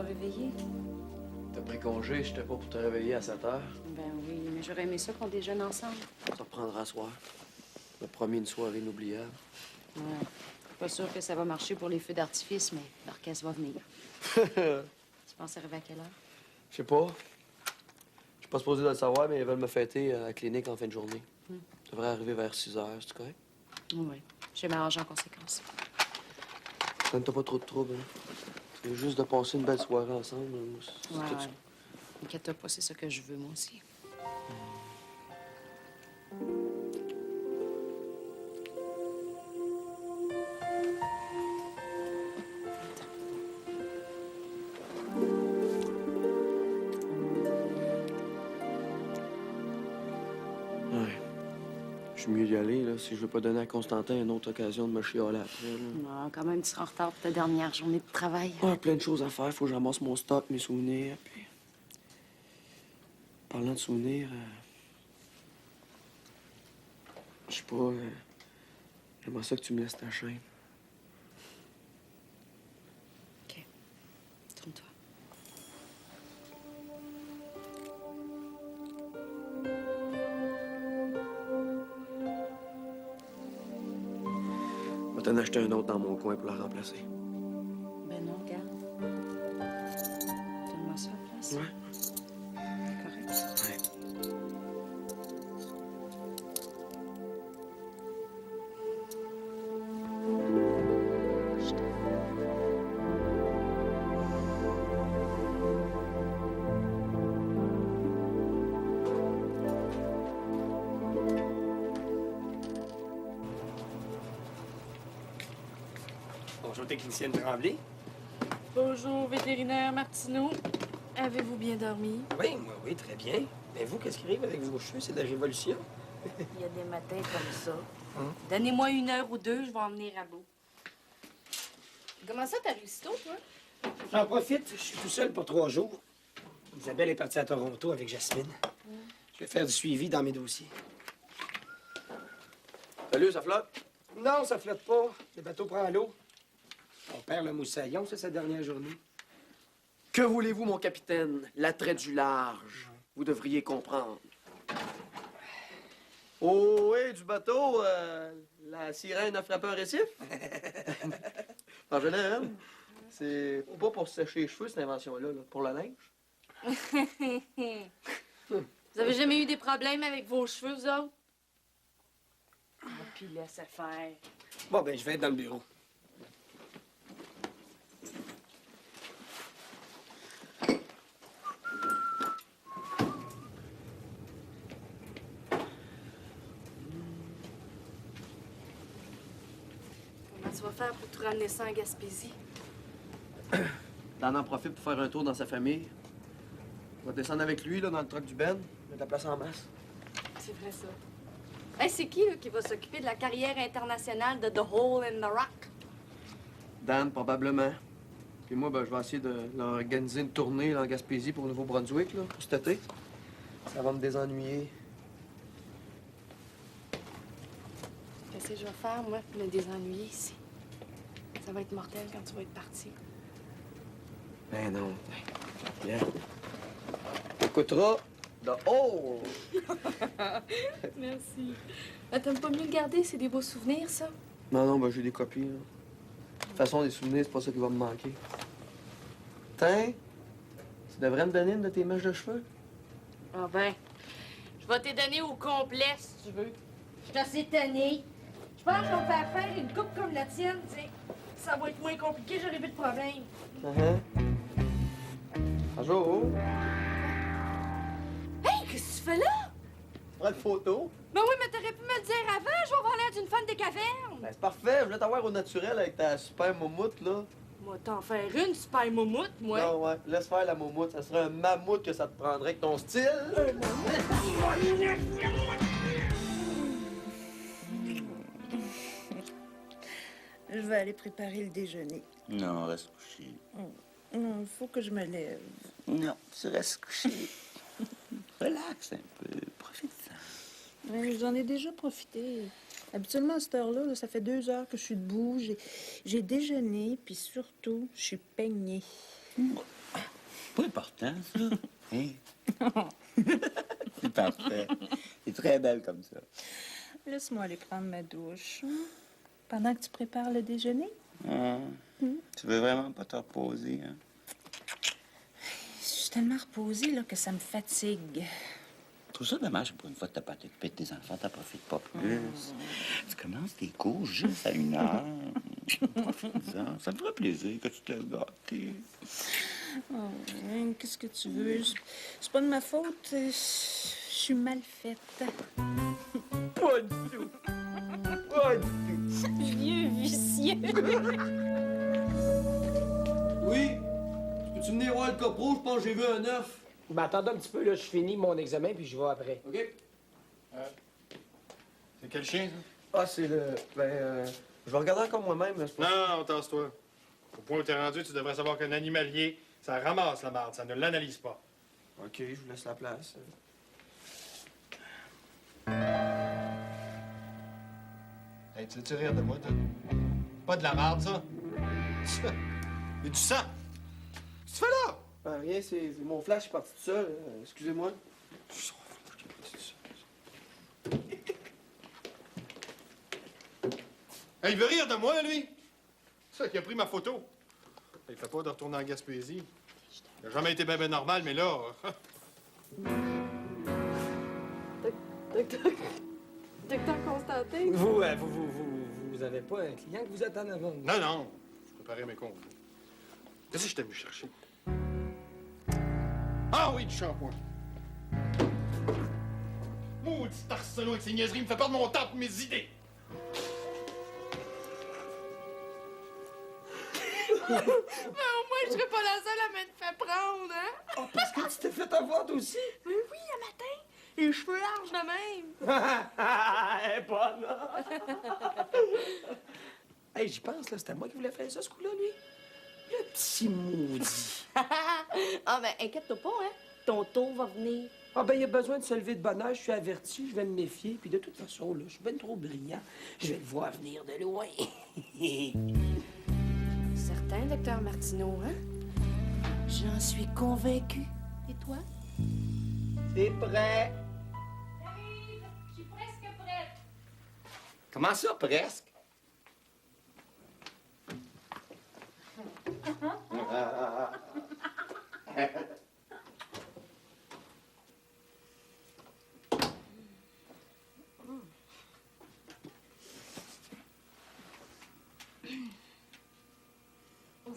pas réveillé? T'as pris congé, j'étais pas pour te réveiller à 7 heures. Ben oui, mais j'aurais aimé ça qu'on déjeune ensemble. Ça reprendra à soir. On m'a promis une soirée inoubliable. Ouais. Pas sûr que ça va marcher pour les feux d'artifice, mais l'orchestre va venir. Tu penses arriver à quelle heure? Je sais pas. Je suis pas supposé de le savoir, mais ils veulent me fêter à la clinique en fin de journée. Je devrais arriver vers 6 heures, c'est correct? Oui. Je vais m'arranger en conséquence. T'as pas trop de troubles, hein? C'est juste de passer une belle soirée ensemble. C'est Ouais, tout ouais. Inquiète-toi pas, c'est ça que je veux, moi aussi. Ouais. Je suis mieux d'y aller, là, si je veux pas donner à Constantin une autre occasion de me chialer après, là. Non, quand même, tu seras en retard pour ta dernière journée de travail. Ouais, plein de choses à faire. Faut que je ramasse mon stock, mes souvenirs, puis... Parlant de souvenirs, je sais pas, j'aimerais ça que tu me laisses ta chaîne. OK. Tourne-toi. Je vais t'en acheter un autre dans mon coin pour la remplacer. Ben non, regarde. Donne-moi ça, à la place. Ouais. Correct. Ouais. Je t'aime. Bonjour, technicienne Tremblay. Bonjour, vétérinaire Martineau. Avez-vous bien dormi? Oui, moi, oui, très bien. Mais vous, qu'est-ce qui arrive avec vos cheveux? C'est de la révolution? Il y a des matins comme ça. Hum. Donnez-moi 1 heure ou 2, je vais en venir à bout. Comment ça, t'as réussi tôt, toi? J'en profite, je suis tout seul pour 3 jours. Isabelle est partie à Toronto avec Jasmine. Je vais faire du suivi dans mes dossiers. Salut, ça flotte? Non, ça flotte pas. Le bateau prend l'eau. On perd le moussaillon, c'est sa dernière journée. Que voulez-vous, mon capitaine? L'attrait du large. Vous devriez comprendre. Oh, oui, du bateau, la sirène a frappé un récif? En général, c'est pas pour sécher les cheveux, cette invention-là, là. Pour le linge. Vous avez jamais eu des problèmes avec vos cheveux, vous autres? Ah, puis laissez faire. Bon, ben, je vais être dans le bureau. Comment tu vas faire pour te ramener ça en Gaspésie? Dan en profite pour faire un tour dans sa famille. On va descendre avec lui, là, dans le truck du Ben. Mettre la place en masse. C'est vrai, ça. Hey, c'est qui, là, qui va s'occuper de la carrière internationale de The Hole in the Rock? Dan, probablement. Puis moi, ben, je vais essayer de leur organiser une tournée là, en Gaspésie pour le Nouveau-Brunswick, là, pour cet été. Ça va me désennuyer. Qu'est-ce que je vais faire, moi, pour me désennuyer ici? Ça va être mortel quand tu vas être parti. Ben non. Bien. T'écouteras The Hole. Merci. T'aimes pas mieux le garder? C'est des beaux souvenirs, ça? Non, non, ben j'ai des copies, là. De toute façon, des souvenirs, c'est pas ça qui va me manquer. Tiens, tu devrais me donner une de tes mèches de cheveux. Ah ben, je vais te donner au complet, si tu veux. Je suis assez tannée. Je pense que je vais me faire faire une coupe comme la tienne, tu sais. Ça va être moins compliqué, j'aurai plus de problème. Bonjour. Hey, qu'est-ce que tu fais là? Prends une photo. Ben oui, mais t'aurais pu me le dire avant. Je vais avoir l'air d'une fan des cavernes. Ben, c'est parfait. Je voulais t'avoir au naturel avec ta super moumoute, là. Moi, t'en faire une super moumoute, moi. Non, ouais. Laisse faire la moumoute. Ça serait un mammouth que ça te prendrait avec ton style. Je vais aller préparer le déjeuner. Non, reste couché. Non, il faut que je me lève. Non, tu restes couché. Relax un peu, profite-en. Ouais, j'en ai déjà profité. Habituellement, à cette heure-là, là, ça fait 2 heures que je suis debout. J'ai déjeuné, puis surtout, je suis peignée. Pas important, ça. Hein? C'est parfait. C'est très belle comme ça. Laisse-moi aller prendre ma douche. Pendant que tu prépares le déjeuner. Ah, tu veux vraiment pas te reposer, hein? Je suis tellement reposée là, que ça me fatigue. Je trouve ça dommage pour une fois que t'as pas t'occupé de tes enfants, t'en profites pas plus. Tu commences tes cours juste à 1h. Profite-en. Ça me ferait plaisir que tu te laisses gâter. Oh, hein, qu'est-ce que tu veux? C'est pas de ma faute. Je suis mal faite. Pas du tout. Pas du tout. Vieux vicieux. Oui? Peux-tu venir voir le copro? Je pense que j'ai vu un œuf. Ben, attendez un petit peu, là, je finis mon examen, puis je vais après. OK? C'est quel chien, ça? Ah, c'est le... je vais regarder encore moi-même, là, c'est pas... Non, tasse-toi. Au point où t'es rendu, tu devrais savoir qu'un animalier, ça ramasse la marde, ça ne l'analyse pas. OK, je vous laisse la place. Hey, tu veux-tu rire de moi, toi? Pas de la marde, ça? Mais du sang! Qu'est-ce que tu fais là? Ben, rien, c'est mon flash, je suis parti tout seul. Excusez-moi. Hey, il veut rire de moi, lui! C'est ça qui a pris ma photo. Il fait pas de retourner en Gaspésie. Il a jamais été ben normal, mais là... Docteur Constantin? Vous avez pas un client que vous êtes en avant? Non, non. Je préparais mes comptes. Qu'est-ce que je t'ai venu chercher? Ah oui, du shampoing. Maudit Arsenault avec ses niaiseries, il me fait perdre mon temps pour mes idées. Mais au moins, je serais pas la seule à m'être fait prendre, hein? Oh, parce que tu t'es fait avoir, toi aussi? Mais oui, un matin. Les cheveux larges de même. Elle est bonne, hein? Hey, j'y pense, là. C'était moi qui voulais faire ça, ce coup-là, lui. Le petit maudit. Ah, ben, inquiète-toi pas, hein? Ton tour va venir. Ah, ben, il a besoin de se lever de bonne heure. Je suis averti, je vais me méfier. Puis de toute façon, là, je suis bien trop brillant. Je vais le voir venir de loin. Certain, docteur Martineau, hein? J'en suis convaincue. Et toi? T'es prêt? Je suis presque prête. Comment ça, presque?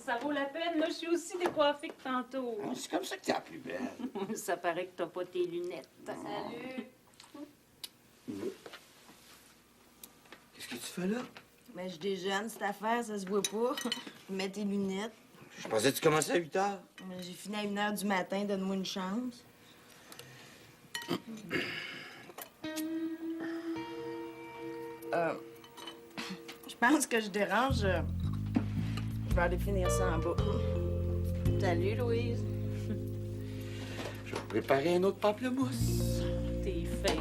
Ça vaut la peine. Là, je suis aussi décoiffée que tantôt. C'est comme ça que t'es la plus belle. Ça paraît que t'as pas tes lunettes. Salut. Qu'est-ce que tu fais là? Ben, je déjeune, cette affaire, ça se voit pas. Mets tes lunettes. Je pensais que tu commençais à 8 h. Ben, j'ai fini à 1h du matin, donne-moi une chance. Je pense que je dérange. Je vais aller finir ça en bas. Salut, Louise. Je vais préparer un autre pamplemousse. T'es fake.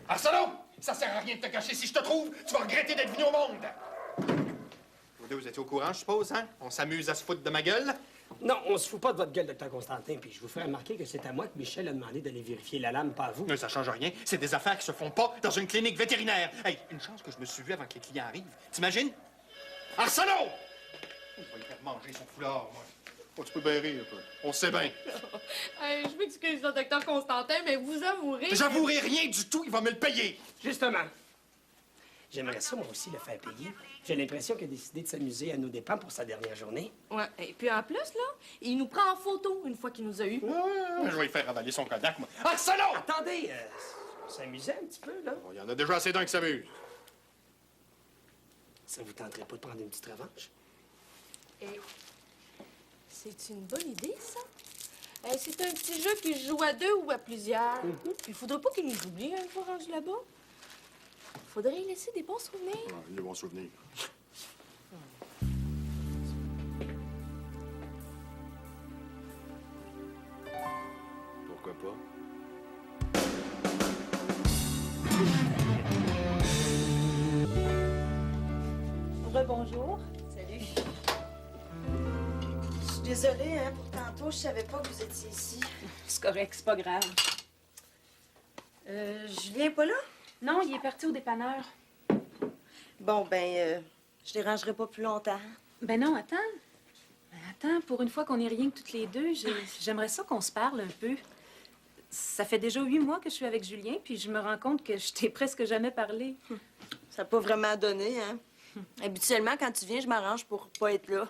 Arsenault! Ça sert à rien de te cacher. Si je te trouve, tu vas regretter d'être venu au monde. Vous deux, vous étiez au courant, je suppose, hein? On s'amuse à se foutre de ma gueule. Non, on se fout pas de votre gueule, docteur Constantin. Puis je vous ferai remarquer que c'est à moi que Michel a demandé d'aller vérifier la lame, pas à vous. Mais ça change rien. C'est des affaires qui se font pas dans une clinique vétérinaire. Hey, une chance que je me suis vu avant que les clients arrivent. T'imagines? Arsenault! Je vais lui faire manger son foulard, moi. Oh, tu peux bien rire, un peu. On sait bien. Hey, je m'excuse, là, docteur Constantin, mais vous avouerez... J'avouerai rien du tout, il va me le payer. Justement. J'aimerais ça, moi aussi, le faire payer. J'ai l'impression qu'il a décidé de s'amuser à nos dépens pour sa dernière journée. Ouais, et puis en plus, là, il nous prend en photo une fois qu'il nous a eu. Je vais lui faire avaler son Kodak, moi. Arsenault! Attendez, on s'amusait un petit peu, là. Bon, il y en a déjà assez d'un qui s'amusent. Ça vous tenterait pas de prendre une petite revanche? Et c'est une bonne idée, ça. C'est un petit jeu qui se joue à deux ou à plusieurs. Il faudrait pas qu'il nous oublie une fois rendu là-bas. Faudrait y laisser des bons souvenirs. Ah, il y a bon souvenir. Pourquoi pas? Rebonjour. Salut. Désolée, hein, pour tantôt, je savais pas que vous étiez ici. C'est correct, c'est pas grave. Julien est pas là? Non, il est parti au dépanneur. Bon, ben, je dérangerai pas plus longtemps. Ben non, attends. Ben attends, pour une fois qu'on est rien que toutes les deux, j'aimerais ça qu'on se parle un peu. Ça fait déjà 8 mois que je suis avec Julien, puis je me rends compte que je t'ai presque jamais parlé. Ça n'a pas vraiment donné, hein? Habituellement, quand tu viens, je m'arrange pour pas être là.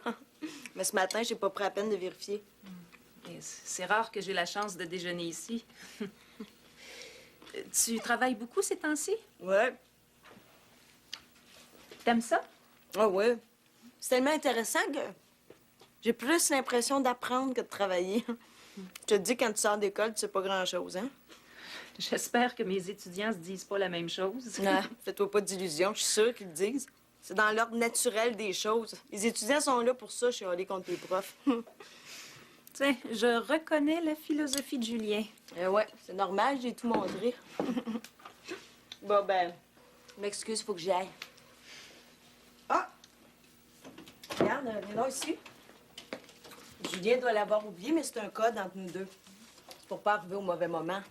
Mais ce matin, j'ai pas pris la peine de vérifier. Et c'est rare que j'ai la chance de déjeuner ici. Tu travailles beaucoup ces temps-ci? Ouais. T'aimes ça? Ah ouais. C'est tellement intéressant que j'ai plus l'impression d'apprendre que de travailler. Je te dis, quand tu sors d'école, tu sais pas grand-chose, hein? J'espère que mes étudiants se disent pas la même chose. Non, fais-toi pas d'illusions, je suis sûre qu'ils le disent. C'est dans l'ordre naturel des choses. Les étudiants sont là pour ça, chialer contre les profs. Tiens, je reconnais la philosophie de Julien. Ouais, c'est normal, j'ai tout montré. Bon, ben, je m'excuse, faut que j'y aille. Ah! Regarde, viens là ici. Julien doit l'avoir oublié, mais c'est un code entre nous deux. C'est pour pas arriver au mauvais moment.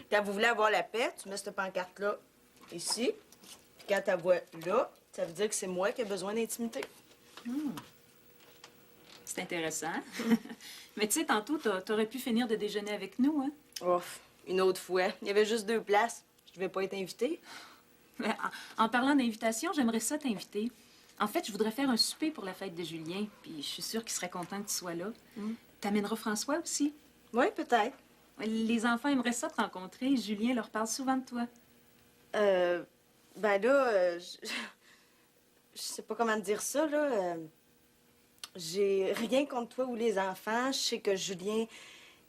Quand vous voulez avoir la paix, tu mets cette pancarte-là ici. Puis quand ta voix là, ça veut dire que c'est moi qui ai besoin d'intimité. C'est intéressant. Mais tu sais, tantôt, t'aurais pu finir de déjeuner avec nous, hein? Ouf, une autre fois. Il y avait juste 2 places. Je devais pas être invitée. Mais en parlant d'invitation, j'aimerais ça t'inviter. En fait, je voudrais faire un souper pour la fête de Julien, puis je suis sûre qu'il serait content que tu sois là. T'amèneras François aussi? Oui, peut-être. Les enfants aimeraient ça te rencontrer. Julien leur parle souvent de toi. Ben là, je sais pas comment te dire ça, là. J'ai rien contre toi ou les enfants. Je sais que Julien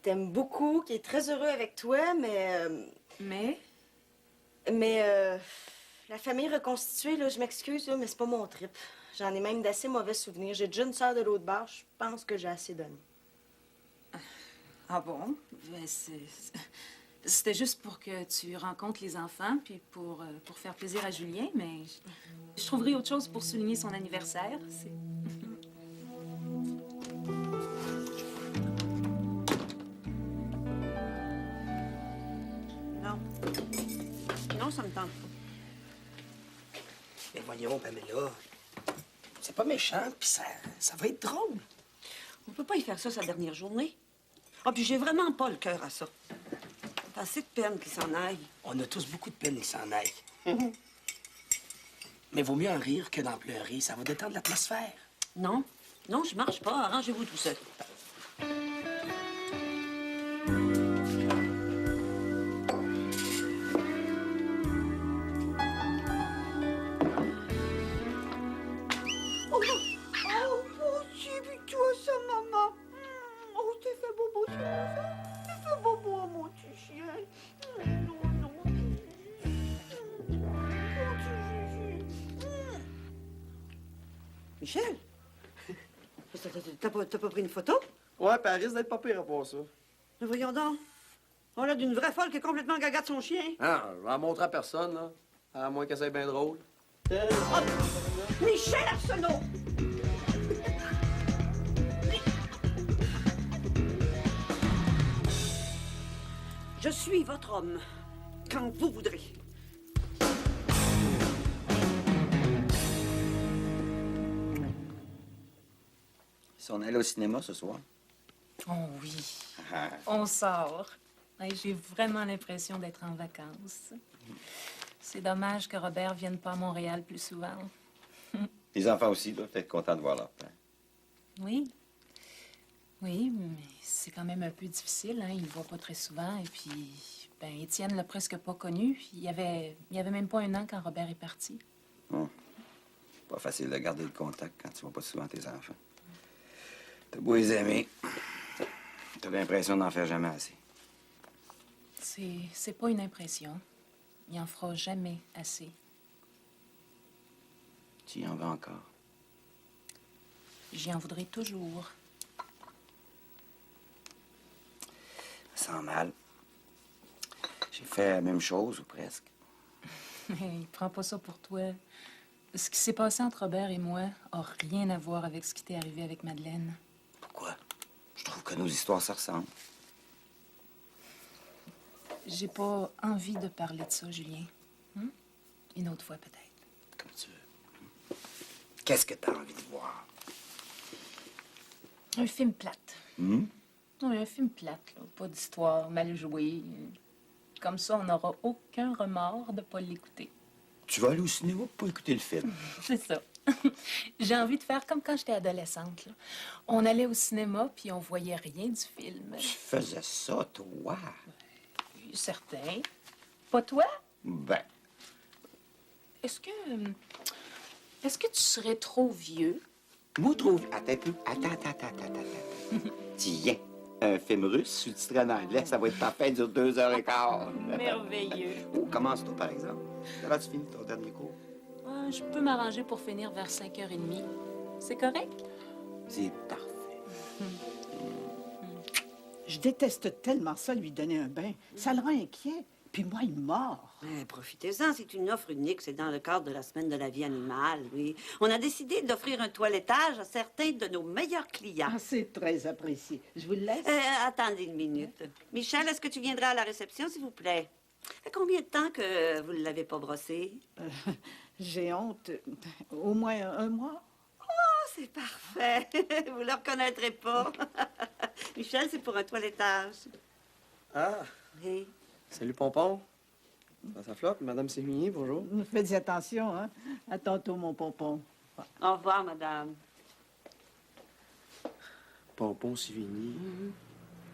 t'aime beaucoup, qu'il est très heureux avec toi, mais... la famille reconstituée, là, je m'excuse, là, mais c'est pas mon trip. J'en ai même d'assez mauvais souvenirs. J'ai déjà une sœur de l'autre bord. Je pense que j'ai assez donné. Ah bon? Ben, c'était juste pour que tu rencontres les enfants, puis pour faire plaisir à Julien, mais je trouverai autre chose pour souligner son anniversaire. Non. Non, ça me tente pas. Mais voyons, Pamela. C'est pas méchant, puis ça va être drôle. On peut pas y faire ça sa dernière journée. Ah, puis j'ai vraiment pas le cœur à ça. T'as assez de peine qu'il s'en aille. On a tous beaucoup de peine, il s'en aille. Mais vaut mieux en rire que d'en pleurer. Ça va détendre l'atmosphère. Non, non, je marche pas. Arrangez-vous tout seul. Oh, mon Dieu, puis toi, ça, maman. Oh, t'es fait bobo sur ça. T'es fait bobo à mon petit chien. Non, non. Mon petit Gigi. Michel? T'as pas pris une photo? Ouais, puis elle risque d'être pas pire à part ça. Mais voyons donc. On a d'une vraie folle qui est complètement gaga de son chien. Ah, je vais en montrer à personne, là. À moins que ça soit bien drôle. Michel Arsenault! Je suis votre homme, quand vous voudrez. Si on allait au cinéma ce soir? Oh oui, Ah, on sort. Hey, j'ai vraiment l'impression d'être en vacances. C'est dommage que Robert vienne pas à Montréal plus souvent. les enfants aussi doivent être contents de voir leur père. Oui. Oui, mais c'est quand même un peu difficile, hein. Il le voit pas très souvent. Et puis, ben, Étienne l'a presque pas connu. Il y avait même pas 1 an quand Robert est parti. Pas facile de garder le contact quand tu vois pas souvent tes enfants. T'as beau les aimer, t'as l'impression d'en faire jamais assez. C'est pas une impression. Il en fera jamais assez. Tu y en veux encore. J'y en voudrais toujours. Sans mal. J'ai fait la même chose, ou presque. Hey, prends pas ça pour toi. Ce qui s'est passé entre Robert et moi a rien à voir avec ce qui t'est arrivé avec Madeleine. Pourquoi? trouve que nos histoires se ressemblent. J'ai pas envie de parler de ça, Julien. Une autre fois, peut-être. Comme tu veux. Qu'est-ce que t'as envie de voir? Un film plate. Hmm? Oui, un film plate, là. Pas d'histoire, mal jouée. Comme ça, on n'aura aucun remords de pas l'écouter. Tu vas aller au cinéma pour écouter le film. C'est ça. J'ai envie de faire comme quand j'étais adolescente, là. On allait au cinéma, puis on voyait rien du film. Tu faisais ça, toi? Oui, certain. Pas toi? Ben, Est-ce que tu serais trop vieux? moi, trouve... Attends un peu. Attends. Tiens, un film russe sous-titré en anglais, ça va être parfait, dure 2h15. Merveilleux. Oh, commence-toi, par exemple. Là, tu finis ton dernier cours. Je peux m'arranger pour finir vers 5h30. C'est correct? C'est parfait. Je déteste tellement ça, lui donner un bain. Ça le rend inquiet. Puis moi, il mord. Profitez-en, c'est une offre unique. C'est dans le cadre de la Semaine de la vie animale, oui. On a décidé d'offrir un toilettage à certains de nos meilleurs clients. Ah, c'est très apprécié. Je vous le laisse. Attendez une minute. Michel, est-ce que tu viendras à la réception, s'il vous plaît? Ça fait combien de temps que vous ne l'avez pas brossé? J'ai honte. Au moins un mois. Oh, c'est parfait. Vous ne le reconnaîtrez pas. Michel, c'est pour un toilettage. Ah, Oui. salut Pompon. Ça flotte, Madame Sévigny, bonjour. Faites attention, hein. À tantôt, mon pompon. Au revoir, madame. Pompon Sévigny.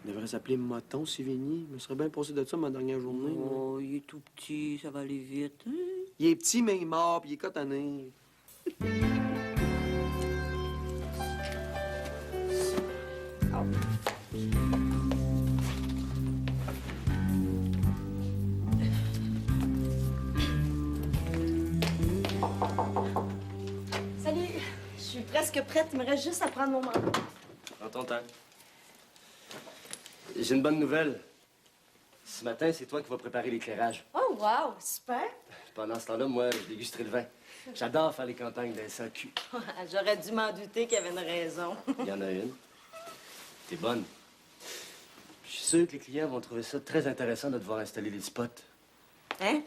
Il devrait s'appeler Moton Sévigny. Je me serais bien passé de ça ma dernière journée. moi. Oh, il est tout petit, ça va aller vite. Hein? Il est petit, mais il est mort, puis il est cotonné. Salut, je suis presque prête. Il me reste juste à prendre mon manteau. Prends ton temps. J'ai une bonne nouvelle. Ce matin, c'est toi qui vas préparer l'éclairage. Oh, wow, super. Pendant ce temps-là, moi, je dégusterai le vin. J'adore faire les campagnes d'un SAQ. J'aurais dû m'en douter qu'il y avait une raison. Il y en a une. T'es bonne. Je suis sûr que les clients vont trouver ça très intéressant de te voir installer les spots. Hein?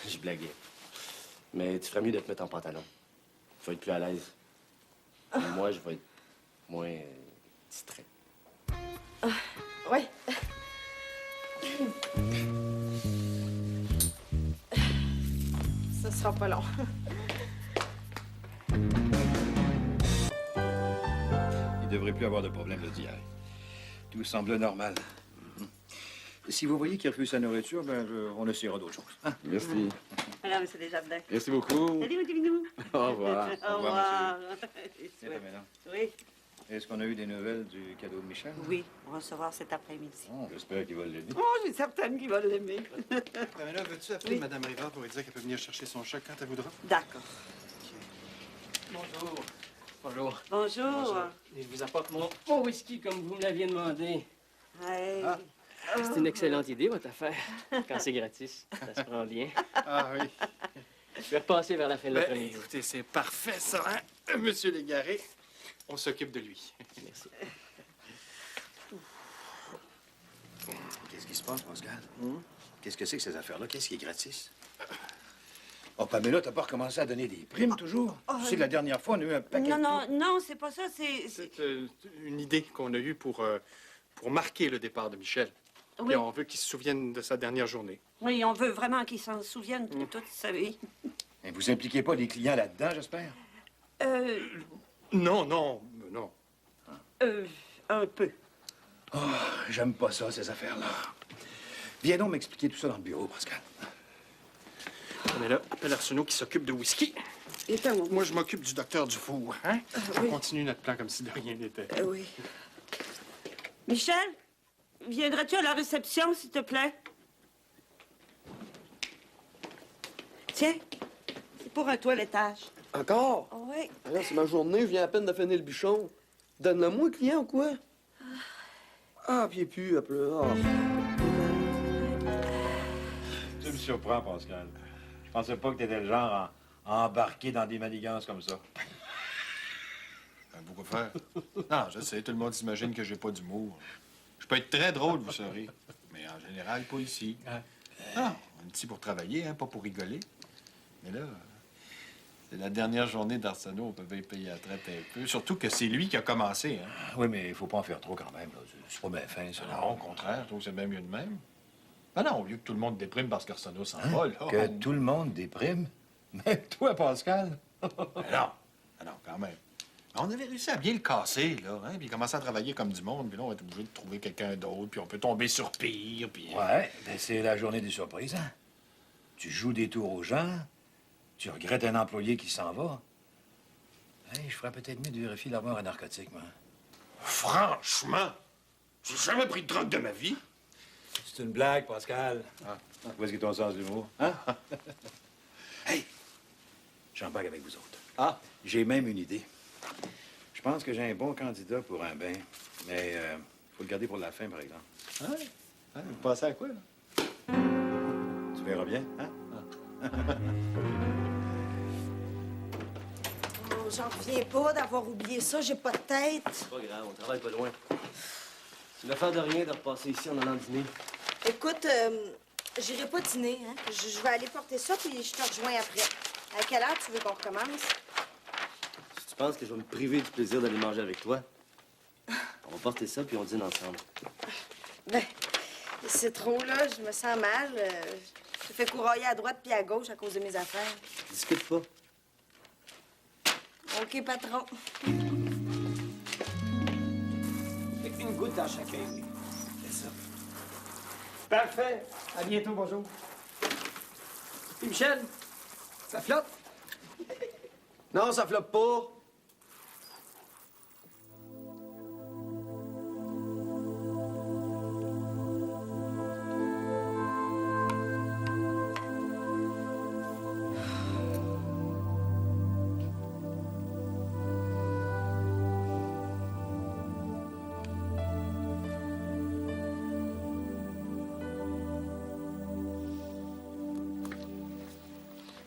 Je blaguais. Mais tu ferais mieux de te mettre en pantalon. Tu vas être plus à l'aise. Et moi, je vais être moins distrait. Oui. Ça sera pas long. Il devrait plus avoir de problème de diarrhée. Tout semble normal. Si vous voyez qu'il refuse sa nourriture, on essaiera d'autres choses. Hein? Merci. Alors, monsieur Desjardins. Merci beaucoup. Salut, mon petit minou. Au revoir. Au revoir. Tiens, Pamela. Oui. Est-ce qu'on a eu des nouvelles du cadeau de Michel? Oui, on va recevoir cet après-midi. Oh, j'espère qu'il va l'aider. Oh, je suis certaine qu'il va l'aimer. Pamela, veux-tu appeler Madame Rivard pour lui dire qu'elle peut venir chercher son chèque quand elle voudra? D'accord. Bonjour. Bonjour. Bonjour. Et je vous apporte mon whisky comme vous me l'aviez demandé. Hey. C'est une excellente idée, votre affaire. Quand c'est gratis, ça se prend bien. Ah oui. Je vais repasser vers la fin de l'après-midi. Écoutez, c'est parfait, ça, hein? Monsieur Légaré, on s'occupe de lui. Merci. Qu'est-ce qui se passe, Pascal? Qu'est-ce que c'est que ces affaires-là? Qu'est-ce qui est gratis? Oh, Pamela, t'as pas recommencé à donner des primes, toujours? Tu sais, la dernière fois, on a eu un paquet Non, c'est pas ça, c'est... C'est une idée qu'on a eue pour marquer le départ de Michel. Oui. Puis on veut qu'il se souvienne de sa dernière journée. Oui, on veut vraiment qu'ils s'en souviennent de toute sa vie. Et vous impliquez pas les clients là-dedans, j'espère? Non. Un peu. Oh, j'aime pas ça, ces affaires-là. Viens donc m'expliquer tout ça dans le bureau, Pascal. Mais là, appelle Arsenault qui s'occupe de whisky. Moi, je m'occupe du docteur Dufour, hein? On continue notre plan comme si de rien n'était. Oui. Michel, viendrais-tu à la réception, s'il te plaît? Tiens, c'est pour un toilettage. Encore? Oui. Là, c'est ma journée, je viens à peine de finir le bûchon. Donne-le-moi, client, ou quoi? Ah, puis il est plus, après. Oh. Tu me surprends, Pascal. Je pensais pas que t'étais le genre à embarquer dans des manigances comme ça. Vous pourquoi faire? Non, je sais, tout le monde s'imagine que j'ai pas d'humour. Je peux être très drôle, vous saurez. Mais en général, pas ici. Non, on est ici pour travailler, hein, pas pour rigoler. Mais là, c'est la dernière journée d'Arsenault, on peut bien payer la traite un peu. Surtout que c'est lui qui a commencé, hein. Oui, mais il faut pas en faire trop quand même. Là. C'est pas bien fin, ça. Non, au contraire, je trouve que c'est bien mieux de même. Ben non, au lieu que tout le monde déprime parce qu'Arsenault s'en va, là. Que tout le monde déprime? Même toi, Pascal? Ben non, ben non, quand même. On avait réussi à bien le casser, là, hein, puis commencer à travailler comme du monde, puis là, on va être obligé de trouver quelqu'un d'autre, puis on peut tomber sur pire, puis... Ouais, ben c'est la journée des surprises, hein? Tu joues des tours aux gens, tu regrettes un employé qui s'en va. Hey, je ferais peut-être mieux de vérifier l'armoire à narcotiques, moi. Franchement, j'ai jamais pris de drogue de ma vie. C'est une blague, Pascal. Ah. Où est-ce que ton sens de l'humour? Hein? Hey! J'embarque avec vous autres. Ah! J'ai même une idée. Je pense que j'ai un bon candidat pour un bain, mais faut le garder pour la fin, par exemple. Ouais? Hein, vous pensez à quoi, là? Tu verras bien, hein? Oh, j'en reviens pas d'avoir oublié ça, j'ai pas de tête. C'est pas grave, on travaille pas loin. C'est l'affaire de rien de repasser ici en allant dîner. Écoute, j'irai pas dîner, hein. Je vais aller porter ça, puis je te rejoins après. À quelle heure tu veux qu'on recommence? Si tu penses que je vais me priver du plaisir d'aller manger avec toi, on va porter ça puis on dîne ensemble. Ben, c'est trop, là. Je me sens mal. Je te fais courailler à droite puis à gauche à cause de mes affaires. Discute pas. OK, patron. Une goutte dans chacun. C'est ça. Parfait. À bientôt, bonjour. Puis Michel, ça flotte? Non, ça floppe pas.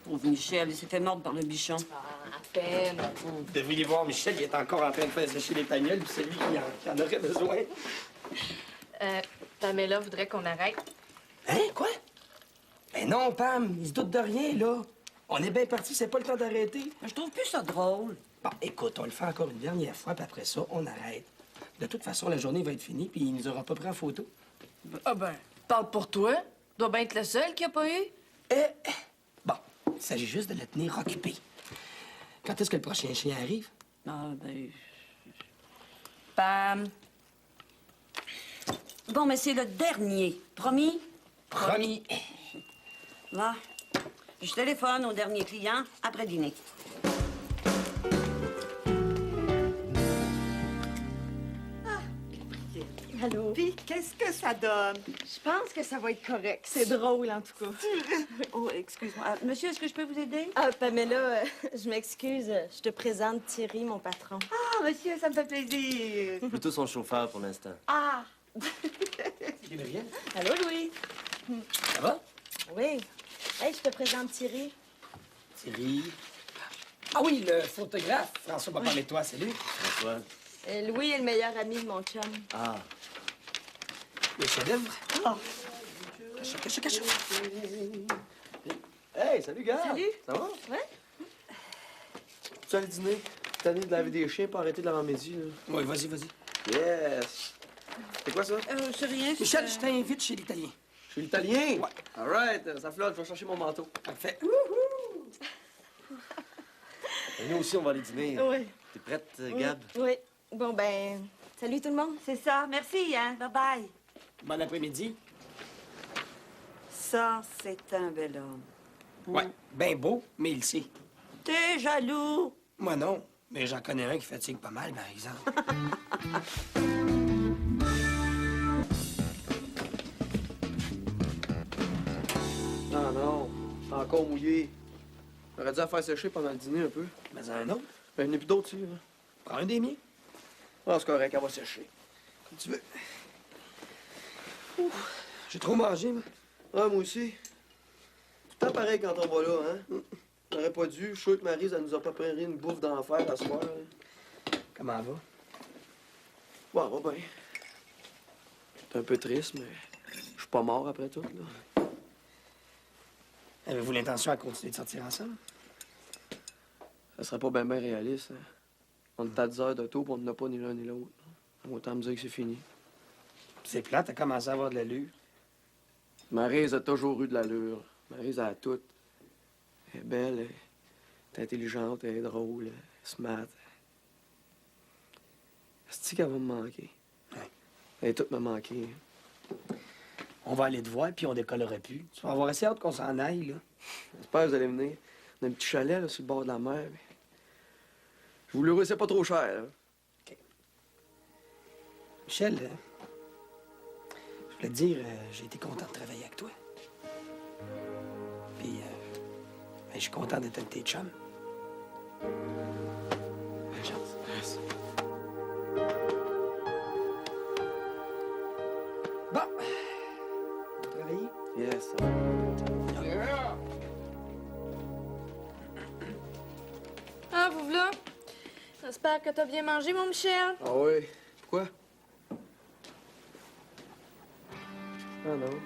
Pauvre Michel, il s'est fait mordre par le bichon. À peine. Vous devriez voir, Michel, il est encore en train de faire sécher les pagnoles, puis c'est lui qui en aurait besoin. Pamela voudrait qu'on arrête. Hein, quoi? Ben non, Pam, il se doute de rien, là. On est bien parti, c'est pas le temps d'arrêter. Je trouve plus ça drôle. Bon, écoute, on le fait encore une dernière fois, puis après ça, on arrête. De toute façon, la journée va être finie, puis il nous aura pas pris en photo. Ah ben, parle pour toi. Dois bien être le seul qui a pas eu. Bon, il s'agit juste de le tenir occupé. Quand est-ce que le prochain chien arrive? Ah, ben... Pam. Bon, mais c'est le dernier. Promis? Promis. Là, je téléphone au dernier client après dîner. Allô? Puis, qu'est-ce que ça donne? Je pense que ça va être correct. C'est drôle, en tout cas. Oh, excuse-moi. Monsieur, est-ce que je peux vous aider? Ah, Pamela, je m'excuse. Je te présente Thierry, mon patron. Ah, monsieur, ça me fait plaisir. Plutôt son chauffeur pour l'instant. Ah! Gabriel? Allô, Louis? Ça va? Oui. Hey, je te présente Thierry. Thierry. Ah oui, le photographe. François va parler de toi, c'est lui. François. Louis est le meilleur ami de mon chum. Ah. Le chef-d'œuvre. Oh. Cache. Hey, salut, gars. Salut. Ça va? Ouais? Tu allé dîner? T'es tanné de laver des chiens pour arrêter de l'avant-midi, là. Oui, vas-y. Yes! C'est quoi ça? C'est rien. Michel, je t'invite chez l'Italien. Chez l'Italien? Ouais. All right, ça flotte, je vais chercher mon manteau. Parfait. Et nous aussi, on va aller dîner. Oui. T'es prête, Gab? Oui. Bon, ben, salut tout le monde. C'est ça. Merci, hein. Bye-bye. Bon après-midi. Ça, c'est un bel homme. Ouais, ben beau, mais il sait. T'es jaloux. Moi, non. Mais j'en connais un qui fatigue pas mal, par exemple. Non, c'est encore mouillé. J'aurais dû la faire sécher pendant le dîner un peu. Mais un autre. Ben, il n'y en a plus d'autres dessus, là. Prends un des miens. Ah, c'est correct, elle va sécher. Comme tu veux. Ouf, j'ai trop mangé, moi. Ah, moi aussi. Tout le temps pareil quand on va là, hein? J'aurais pas dû. Je suis sûr que Maryse, elle nous a préparé une bouffe d'enfer à ce soir. Là. Comment va? Bon, va bien. C'est un peu triste, mais je suis pas mort après tout, là. Avez-vous l'intention à continuer de sortir ensemble? Ça serait pas bien réaliste, hein. On est à 10 heures d'auto, puis on n'en a pas ni l'un ni l'autre. Autant me dire que c'est fini. C'est plate, t'as commencé à avoir de l'allure. Maryse a toujours eu de l'allure. Maryse a tout. Elle est belle, elle est intelligente, elle est drôle, elle est smart. C'est-tu qu'elle va me manquer? Ouais. Elle est toute me manquer. On va aller te voir, puis on décollerait plus. Tu vas avoir assez hâte qu'on s'en aille, là. J'espère que vous allez venir. On a un petit chalet, là, sur le bord de la mer. Mais... je vous le rousse, c'est pas trop cher, là. OK. Michel, je voulais te dire, j'ai été content de travailler avec toi. Puis, je suis content d'être un de tes chums. Bonne chance. Merci. Bon. On va travailler? Yes, ça va. Ah, vous voilà. J'espère que t'as bien mangé, mon Michel. Ah oui? Pourquoi? Ah non.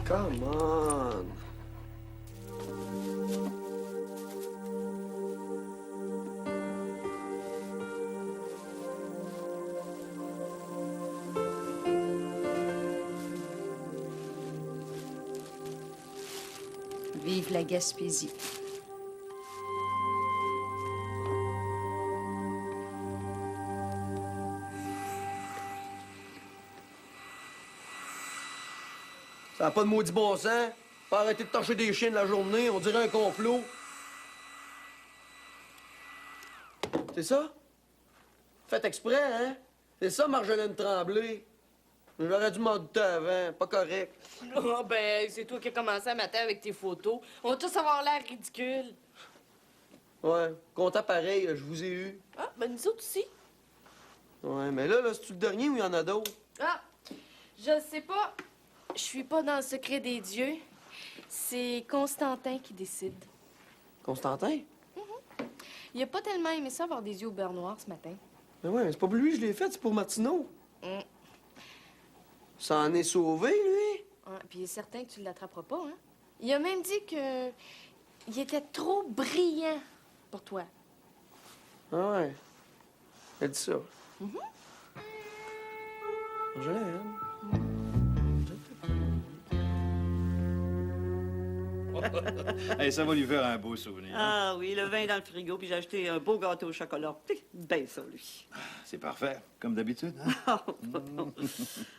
Come on! Vive la Gaspésie. Ça n'a pas de maudit bon sens. Pas arrêter de torcher des chiens de la journée, on dirait un complot. C'est ça? Fait exprès, hein? C'est ça, Marjolaine Tremblay. J'aurais dû m'en douter avant. Pas correct. Oh, ben, c'est toi qui as commencé à matin avec tes photos. On va tous avoir l'air ridicule. Ouais, content pareil, je vous ai eu. Ah, ben, nous autres aussi. Ouais, mais là, c'est-tu le dernier ou il y en a d'autres? Ah, je sais pas. Je suis pas dans le secret des dieux. C'est Constantin qui décide. Constantin? Il a pas tellement aimé ça avoir des yeux au beurre noir ce matin. Mais ouais, mais c'est pas pour lui que je l'ai fait, c'est pour Martineau. Ça en est sauvé, lui? Ah, puis il est certain que tu l'attraperas pas, hein? Il a même dit que il était trop brillant pour toi. Ah ouais. Elle dit ça. Je l'aime. Hey, ça va lui faire un beau souvenir. Ah oui, le vin dans le frigo, puis j'ai acheté un beau gâteau au chocolat. Ben ça, lui. C'est parfait, comme d'habitude. Hein?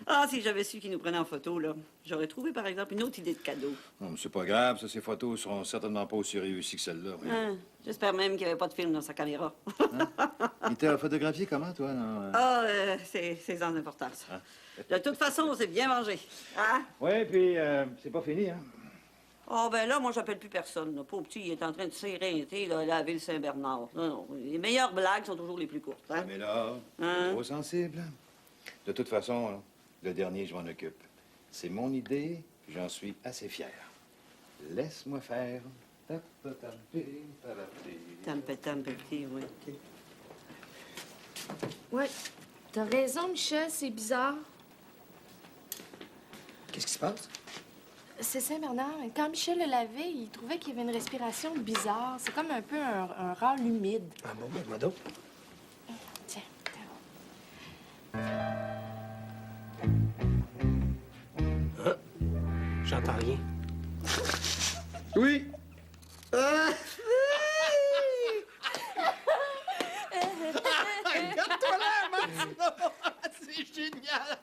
Ah, si j'avais su qu'il nous prenait en photo, là, j'aurais trouvé, par exemple, une autre idée de cadeau. Non, mais c'est pas grave, ça, ces photos seront certainement pas aussi réussies que celles-là. Oui. Hein, j'espère même qu'il n'y avait pas de film dans sa caméra. Il t'a photographié comment, toi? Non? Ah, c'est sans importance. Hein? De toute façon, on s'est bien mangé. Hein? Oui, puis c'est pas fini, hein? Oh, ben là, moi, j'appelle plus personne. Là. Pauvre petit, il est en train de s'éreinter, là, à la ville Saint-Bernard. Non, non, les meilleures blagues sont toujours les plus courtes. Hein? Mais là, Hein? trop sensible. De toute façon, là, le dernier, je m'en occupe. C'est mon idée, puis j'en suis assez fier. Laisse-moi faire. Tampe-tampe-ti, oui. Ouais, t'as raison, Michel, c'est bizarre. Qu'est-ce qui se passe? C'est Saint-Bernard. Quand Michel le lavait, il trouvait qu'il y avait une respiration bizarre. C'est comme un peu un râle humide. Ah bon, ben, moi donc. Tiens. Ah, j'entends rien. Oui. Regarde-toi là, Martino! C'est génial!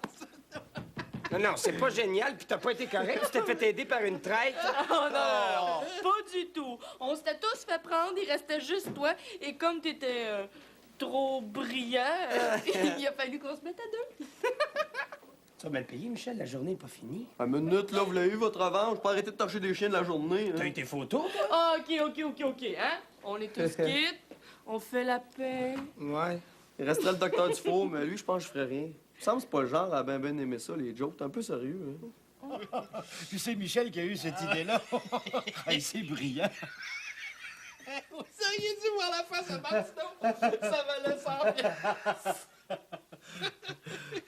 Non, non, c'est pas génial, puis t'as pas été correct, tu t'es fait aider par une traite. Oh non, pas du tout. On s'était tous fait prendre, il restait juste toi. Et comme t'étais trop brillant, il a fallu qu'on se mette à deux. Tu vas mal payer, Michel, la journée n'est pas finie. À minute, là, vous l'avez eu, votre revanche. Pas arrêter de torcher des chiens de la journée. T'as Hein. eu tes photos, toi? Ah, OK, hein? On est tous quittes, on fait la paix. Ouais. Il resterait le docteur Dufault, mais lui, je pense que je ferais rien. Il me semble que c'est pas le genre à ben aimer ça, les jokes. T'es un peu sérieux, hein? Puis c'est Michel qui a eu cette idée-là. Hey, c'est brillant. Vous auriez dû voir la face de Martineau. Ça me laisse en pièces.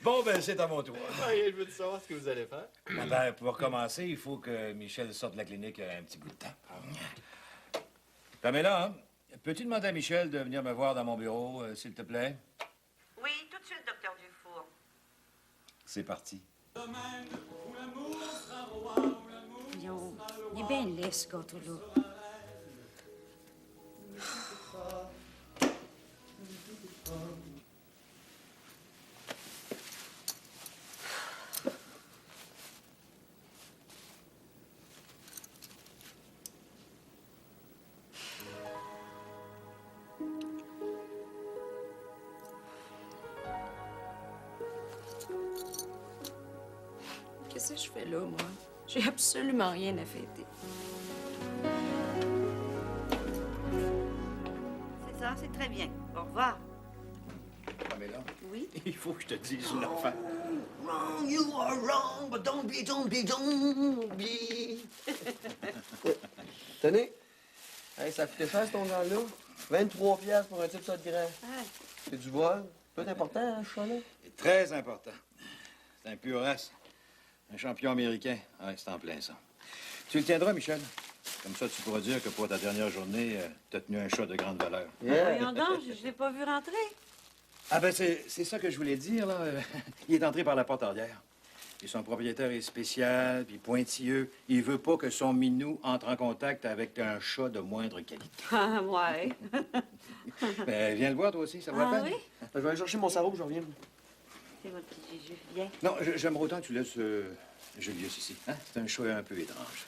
Bon, ben, c'est à mon tour. Je veux savoir ce que vous allez faire. Ben, pour commencer, il faut que Michel sorte de la clinique un petit bout de temps. Pamela, hein? Peux-tu demander à Michel de venir me voir dans mon bureau, s'il te plaît? Oui, tout de suite, docteur Dufour. C'est parti. Voyons, il est bien laid, ce gâteau-là. Qu'est-ce que je fais là, moi? J'ai absolument rien à fêter. C'est ça, c'est très bien. Au revoir. Pamela? Oui? Il faut que je te dise une affaire. Wrong, you are wrong, but don't be. Tenez. Hey, ça coûtait cher, cet ongle-là. 23 piastres pour un type ça de grand. C'est du vol. C'est important, hein, ce chat-là? Très important. C'est un pur as. Un champion américain. Ouais, c'est en plein ça. Tu le tiendras, Michel. Comme ça, tu pourras dire que pour ta dernière journée, t'as tenu un chat de grande valeur. Voyons donc, je l'ai pas vu rentrer. Ah ben, c'est ça que je voulais dire, là. Il est entré par la porte arrière. Et son propriétaire est spécial, puis pointilleux. Il veut pas que son minou entre en contact avec un chat de moindre qualité. Ah, ouais. Ben, viens le voir, toi aussi, ça va la peine? Oui? Je vais aller chercher mon sarreau, je reviens. C'est votre petit Jésus. Viens. Non, j'aimerais autant que tu laisses Julius ici. Hein? C'est un chat un peu étrange.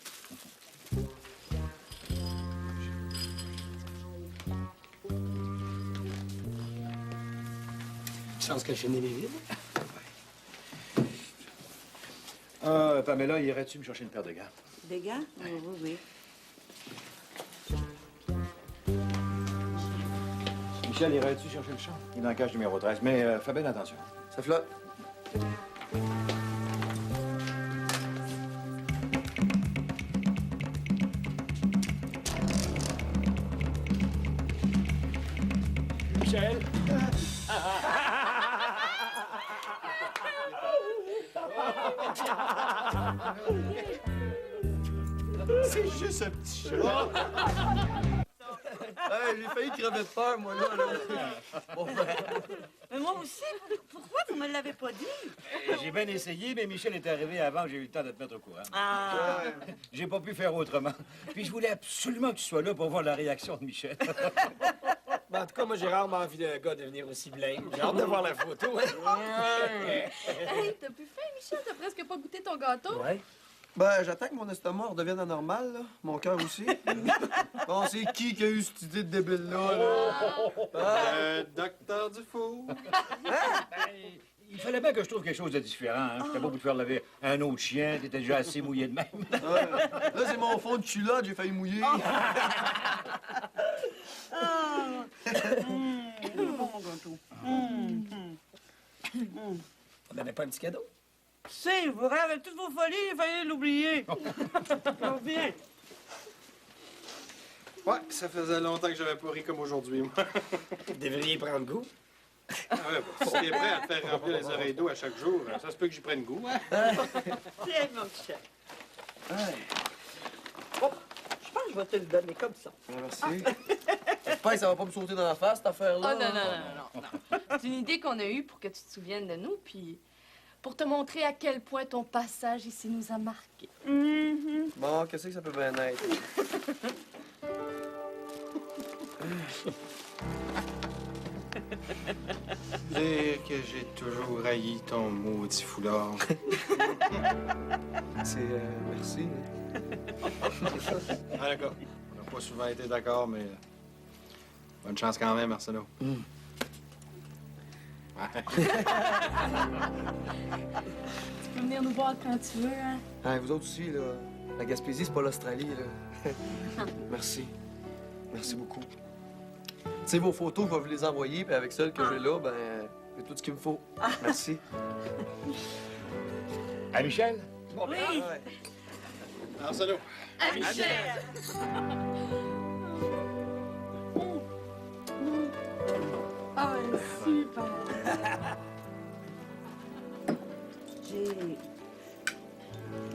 Chance que le chenil est vide. Ah, Pamela, irais-tu me chercher une paire de gants? Des gants? Oui, oui, oui. Michel, irais-tu chercher le chat? Il est dans la cage numéro 13, mais fais bien attention. Ça flotte. Michel? C'est juste un petit chat. Hey, j'ai failli crever de peur, moi, là. Bon, ben. Mais moi aussi, pourquoi vous me l'avez pas dit? J'ai bien essayé, mais Michel est arrivé avant que j'ai eu le temps de te mettre au courant. Ah! J'ai pas pu faire autrement. Puis je voulais absolument que tu sois là pour voir la réaction de Michel. Ben, en tout cas, moi, j'ai rarement envie d'un gars devenir aussi blême. J'ai hâte de voir la photo. Hey, t'as plus faim, Michel? T'as presque pas goûté ton gâteau? Ouais. Ben, j'attends que mon estomac redevienne anormal, là. Mon cœur aussi. Bon, c'est qui a eu cette idée de débile-là, là? Docteur Dufour. Ben, il fallait bien que je trouve quelque chose de différent. Hein? J'étais pas pour te faire lever un autre chien. T'étais déjà assez mouillé de même. Là, c'est mon fond de culotte, j'ai failli mouiller. On n'avait pas un petit cadeau? C'est vrai, avec toutes vos folies, il fallait l'oublier. Viens. Ouais, ça faisait longtemps que j'avais pas ri comme aujourd'hui, moi. Vous devriez prendre goût. Ah ouais, si t'es prêt à te faire remplir les oreilles d'eau à chaque jour, ça se peut que j'y prenne goût, hein? Tiens, mon petit chat. Oh, je pense que je vais te le donner comme ça. Merci. J'espère que ça va pas me sauter dans la face, cette affaire-là. Oh, non. C'est une idée qu'on a eue pour que tu te souviennes de nous, puis pour te montrer à quel point ton passage ici nous a marqués. Bon, qu'est-ce que ça peut bien être? Dire que j'ai toujours haï ton maudit foulard. C'est... merci. Ah, d'accord. On n'a pas souvent été d'accord, mais... bonne chance quand même, Marcelo. Ouais. Tu peux venir nous voir quand tu veux, hein? Hey, vous autres aussi, là. La Gaspésie, c'est pas l'Australie, là. Merci. Merci beaucoup. Tu sais, vos photos, je vais vous les envoyer, puis avec celles que j'ai là, ben, j'ai tout ce qu'il me faut. Merci. Ah, Michel, Bon, Oui. ouais. Arsenault. À Michel. Oh, super.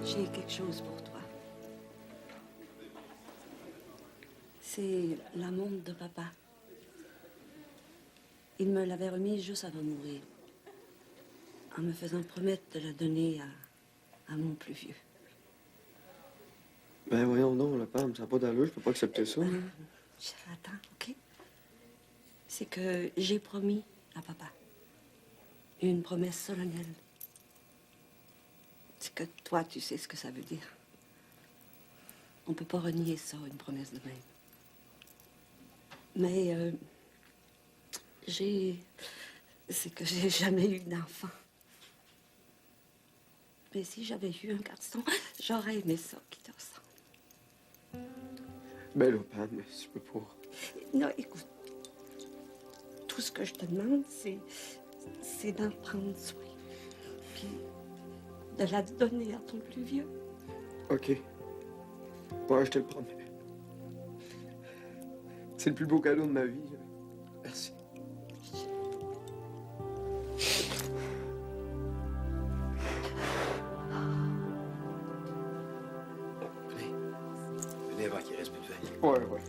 J'ai quelque chose pour toi. C'est la montre de papa. Il me l'avait remise juste avant de mourir, en me faisant promettre de la donner à mon plus vieux. Ben voyons donc, la femme, ça n'a pas d'allure, je peux pas accepter ça. Attends, OK? C'est que j'ai promis à papa une promesse solennelle. C'est que toi, tu sais ce que ça veut dire. On peut pas renier ça, une promesse de même. Mais c'est que j'ai jamais eu d'enfant. Mais si j'avais eu un garçon, j'aurais aimé ça qui te ressemble. Ben là, Pam, mais je peux pas. Non, écoute, tout ce que je te demande, c'est d'en prendre soin. Puis de la donner à ton plus vieux. OK. Ouais, je te le promets. C'est le plus beau cadeau de ma vie. Merci. Venez avant qu'il reste plus de veille. Ouais, ouais.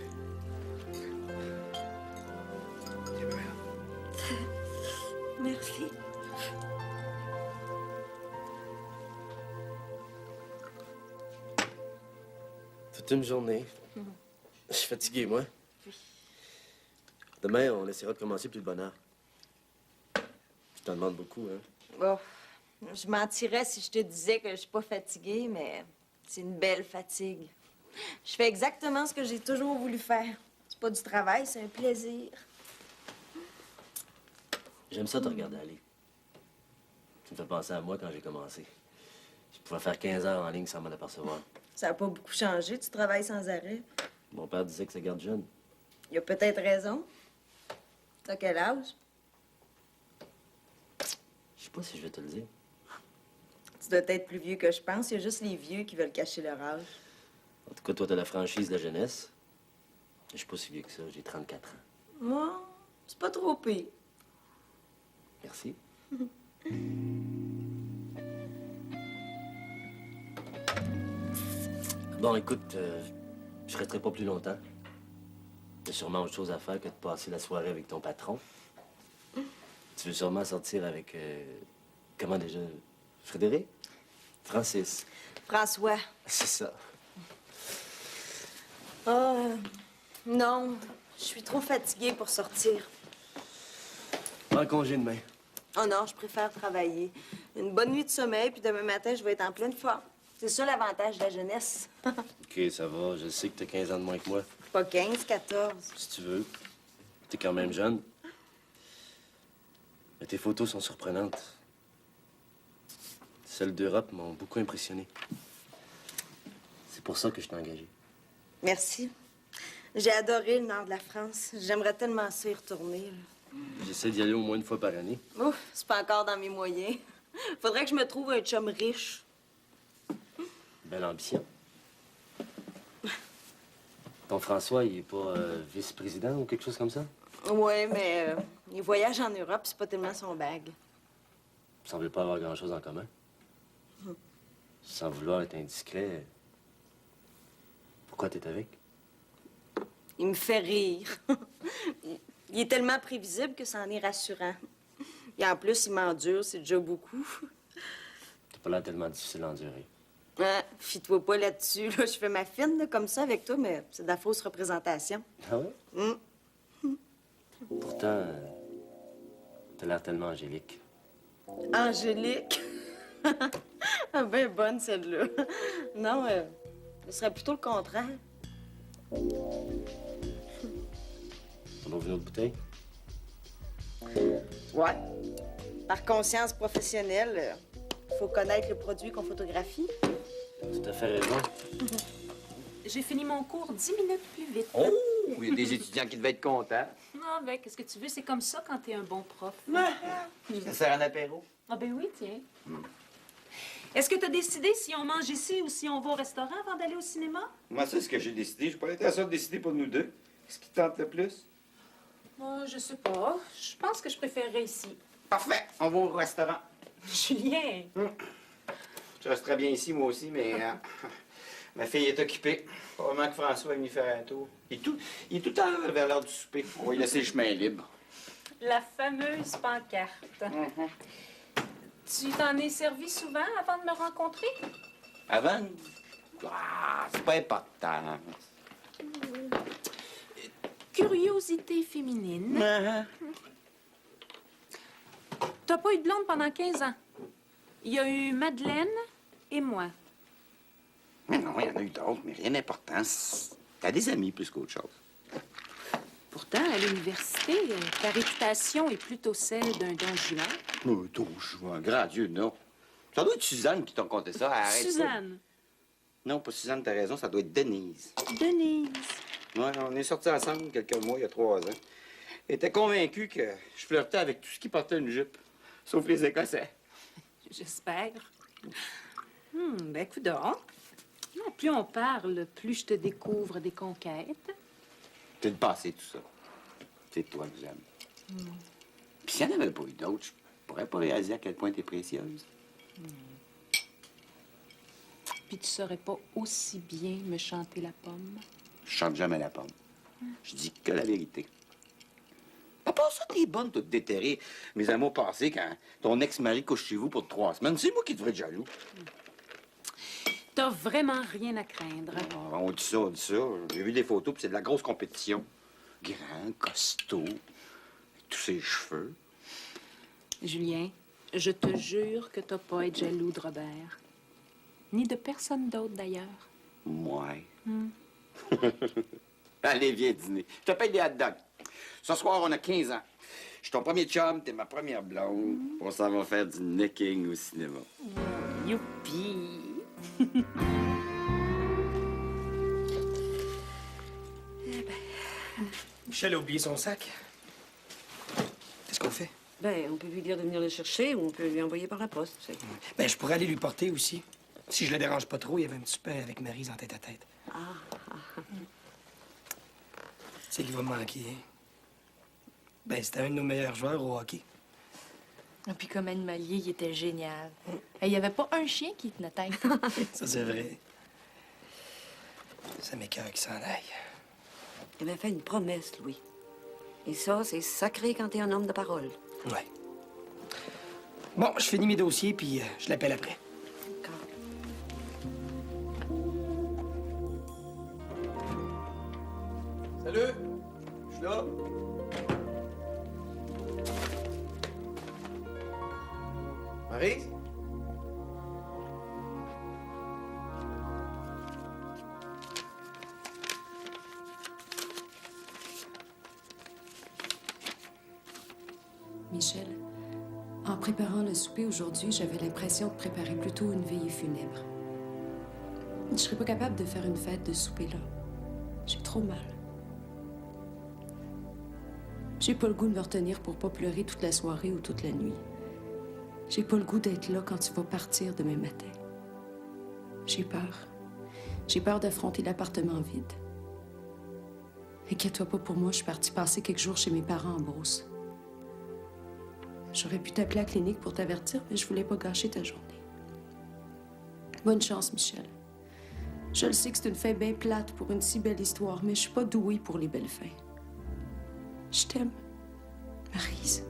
Merci. Toute une journée. Je suis fatigué, moi. Demain, on essaiera de commencer plus de bonne heure. Je t'en demande beaucoup, hein? Bon, je mentirais si je te disais que je suis pas fatiguée, mais c'est une belle fatigue. Je fais exactement ce que j'ai toujours voulu faire. C'est pas du travail, c'est un plaisir. J'aime ça te regarder aller. Tu me fais penser à moi quand j'ai commencé. Je pouvais faire 15 heures en ligne sans m'en apercevoir. Ça a pas beaucoup changé, tu travailles sans arrêt. Mon père disait que ça garde jeune. Il a peut-être raison. T'as quel âge? Je sais pas si je vais te le dire. Tu dois être plus vieux que je pense. Il y a juste les vieux qui veulent cacher leur âge. En tout cas, toi, t'as la franchise de la jeunesse. Je suis pas si vieux que ça, j'ai 34 ans. Moi, c'est pas trop pire. Merci. Bon, écoute, je resterai pas plus longtemps. T'as sûrement autre chose à faire que de passer la soirée avec ton patron. Tu veux sûrement sortir avec... comment déjà? Frédéric? Francis. François. C'est ça. Non, je suis trop fatiguée pour sortir. En congé demain. Oh non, je préfère travailler. Une bonne nuit de sommeil, puis demain matin, je vais être en pleine forme. C'est ça l'avantage de la jeunesse. OK, ça va. Je sais que t'as 15 ans de moins que moi. Pas 15, 14. Si tu veux. T'es quand même jeune. Mais tes photos sont surprenantes. Celles d'Europe m'ont beaucoup impressionné. C'est pour ça que je t'ai engagé. Merci. J'ai adoré le nord de la France. J'aimerais tellement ça y retourner. J'essaie d'y aller au moins une fois par année. Ouf, c'est pas encore dans mes moyens. Faudrait que je me trouve un chum riche. Belle ambition. Ton François, il est pas vice-président ou quelque chose comme ça? Ouais, mais les voyages en Europe, c'est pas tellement son bague. Vous semblez pas avoir grand-chose en commun. Sans vouloir être indiscret, pourquoi t'es avec? Il me fait rire. Il est tellement prévisible que ça en est rassurant. Et en plus, il m'endure, c'est déjà beaucoup. T'as pas l'air tellement difficile à endurer. Fie-toi pas là-dessus. Là. Je fais ma fine là, comme ça avec toi, mais c'est de la fausse représentation. Ah ouais? Pourtant, t'as l'air tellement angélique. Angélique? Ah, ben bonne, celle-là. Non, ce serait plutôt le contraire. On ouvre une autre bouteille? Ouais. Par conscience professionnelle, faut connaître le produit qu'on photographie. Tout à fait raison. J'ai fini mon cours 10 minutes plus vite. Oh! Il y a des étudiants qui devaient être contents. Ah ben, qu'est-ce que tu veux? C'est comme ça quand t'es un bon prof. Ça sert un apéro. Ah ben oui, tiens. Est-ce que tu as décidé si on mange ici ou si on va au restaurant avant d'aller au cinéma? Moi, c'est ce que j'ai décidé. Je pas l'intention de décider pour nous deux. Qu'est-ce qui te tente le plus? Moi, je sais pas. Je pense que je préférerais ici. Parfait, on va au restaurant. Julien! Je resterai bien ici, moi aussi, mais ma fille est occupée. Probablement que François est venu faire un tour. Il est tout le temps vers l'heure du souper. On va lui laisser le chemin libre. La fameuse pancarte. Tu t'en es servi souvent avant de me rencontrer? Avant? Ah, c'est pas important. Curiosité féminine. T'as pas eu de blonde pendant 15 ans. Il y a eu Madeleine et moi. Mais non, il y en a eu d'autres, mais rien d'important. T'as des amis plus qu'autre chose. Pourtant, à l'université, ta réputation est plutôt celle d'un Don Juan. Oh, Don Juan, grand Dieu, non. Ça doit être Suzanne qui t'a conté ça. Arrête ça. Suzanne. Non, pas Suzanne, t'as raison, ça doit être Denise. Denise. Ouais, on est sortis ensemble quelques mois, il y a 3 ans. Elle était convaincue que je flirtais avec tout ce qui portait une jupe, sauf les Écossais. J'espère. Ben, coudonc. Plus on parle, plus je te découvre des conquêtes. C'est le passé, tout ça. C'est toi que j'aime. Puis s'il n'y en avait pas eu d'autres, je pourrais pas réaliser à quel point t'es précieuse. Puis tu saurais pas aussi bien me chanter la pomme. Je chante jamais la pomme. Je dis que la vérité. À part ça, t'es bonne, toute déterrée. Mes amours passés, quand ton ex-mari couche chez vous pour 3 semaines, c'est moi qui devrais être jaloux. T'as vraiment rien à craindre. Ah, on dit ça, on dit ça. J'ai vu des photos, puis c'est de la grosse compétition. Grand, costaud, avec tous ses cheveux. Julien, je te jure que t'as pas à être jaloux de Robert. Ni de personne d'autre, d'ailleurs. Ouais. Allez, viens dîner. Je te paye des hot dogs. Ce soir, on a 15 ans. Je suis ton premier chum, t'es ma première blonde. On s'en va faire du necking au cinéma. Youpi! Michel a oublié son sac. Qu'est-ce qu'on fait? Ben, on peut lui dire de venir le chercher ou on peut lui envoyer par la poste. Ben, je pourrais aller lui porter aussi. Si je le dérange pas trop, il y avait un petit pain avec Maryse en tête-à-tête. C'est qu'il va me manquer, hein? Ben, c'était un de nos meilleurs joueurs au hockey. Et puis comme animalier, il était génial. Il n'y avait pas un chien qui tenait tête. Ça, c'est vrai. Ça m'écoeure qu'il s'en aille. Il m'a fait une promesse, Louis. Et ça, c'est sacré quand t'es un homme de parole. Ouais. Bon, je finis mes dossiers, puis je l'appelle après. Salut! Je suis là. Maryse? Michel, en préparant le souper aujourd'hui, j'avais l'impression de préparer plutôt une veillée funèbre. Je serais pas capable de faire une fête de souper là. J'ai trop mal. J'ai pas le goût de me retenir pour pas pleurer toute la soirée ou toute la nuit. J'ai pas le goût d'être là quand tu vas partir demain matin. J'ai peur. J'ai peur d'affronter l'appartement vide. Inquiète-toi pas pour moi, je suis partie passer quelques jours chez mes parents en Beauce. J'aurais pu t'appeler à la clinique pour t'avertir, mais je voulais pas gâcher ta journée. Bonne chance, Michel. Je le sais que c'est une fin bien plate pour une si belle histoire, mais je suis pas douée pour les belles fins. Je t'aime, Maryse.